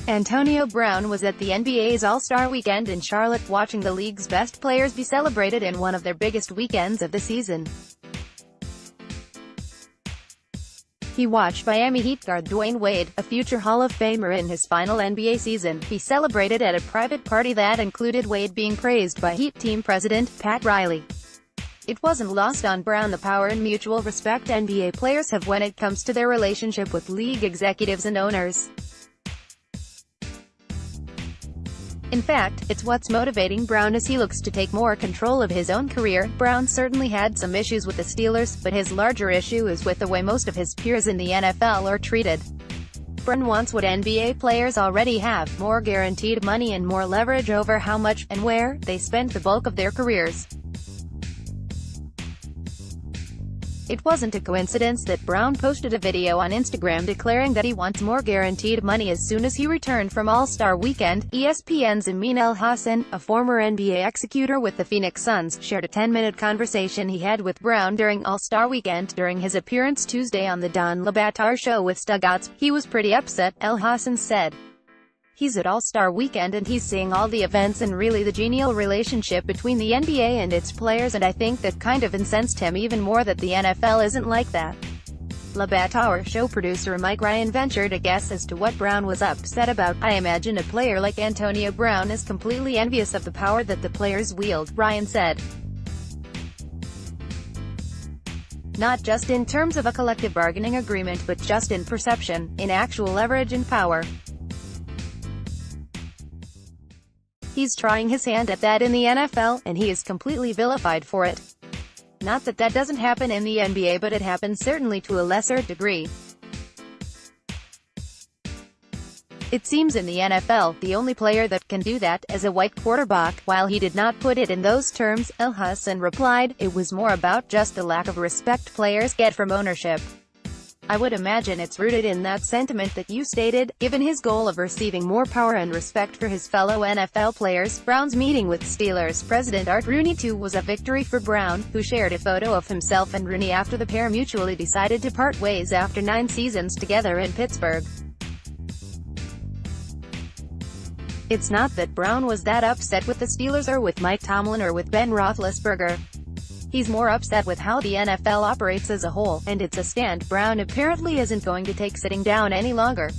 Antonio Brown was at the NBA's All-Star Weekend in Charlotte watching the league's best players be celebrated in one of their biggest weekends of the season. He watched Miami Heat guard Dwayne Wade, a future Hall of Famer in his final NBA season, be celebrated at a private party that included Wade being praised by Heat team president, Pat Riley. It wasn't lost on Brown the power and mutual respect NBA players have when it comes to their relationship with league executives and owners. In fact, it's what's motivating Brown as he looks to take more control of his own career. Brown certainly had some issues with the Steelers, but his larger issue is with the way most of his peers in the NFL are treated. Brown wants what NBA players already have: more guaranteed money and more leverage over how much, and where, they spend the bulk of their careers. It wasn't a coincidence that Brown posted a video on Instagram declaring that he wants more guaranteed money as soon as he returned from All-Star Weekend. ESPN's Amin El-Hassan, a former NBA executor with the Phoenix Suns, shared a 10-minute conversation he had with Brown during All-Star Weekend. During his appearance Tuesday on the Don Le Batard show with Stugotz, he was pretty upset, El-Hassan said. He's at All-Star Weekend and he's seeing all the events and really the genial relationship between the NBA and its players, and I think that kind of incensed him even more that the NFL isn't like that. Le Batard show producer Mike Ryan ventured a guess as to what Brown was upset about. "I imagine a player like Antonio Brown is completely envious of the power that the players wield," Ryan said. "Not just in terms of a collective bargaining agreement but just in perception, in actual leverage and power. He's trying his hand at that in the NFL, and he is completely vilified for it. Not that that doesn't happen in the NBA, but it happens certainly to a lesser degree. It seems in the NFL, the only player that can do that, is a white quarterback." While he did not put it in those terms, El-Hassan replied, "It was more about just the lack of respect players get from ownership. I would imagine it's rooted in that sentiment that you stated." Given his goal of receiving more power and respect for his fellow NFL players, Brown's meeting with Steelers president Art Rooney too was a victory for Brown, who shared a photo of himself and Rooney after the pair mutually decided to part ways after 9 seasons together in Pittsburgh. It's not that Brown was that upset with the Steelers or with Mike Tomlin or with Ben Roethlisberger. He's more upset with how the NFL operates as a whole, and it's a stand Brown apparently isn't going to take sitting down any longer.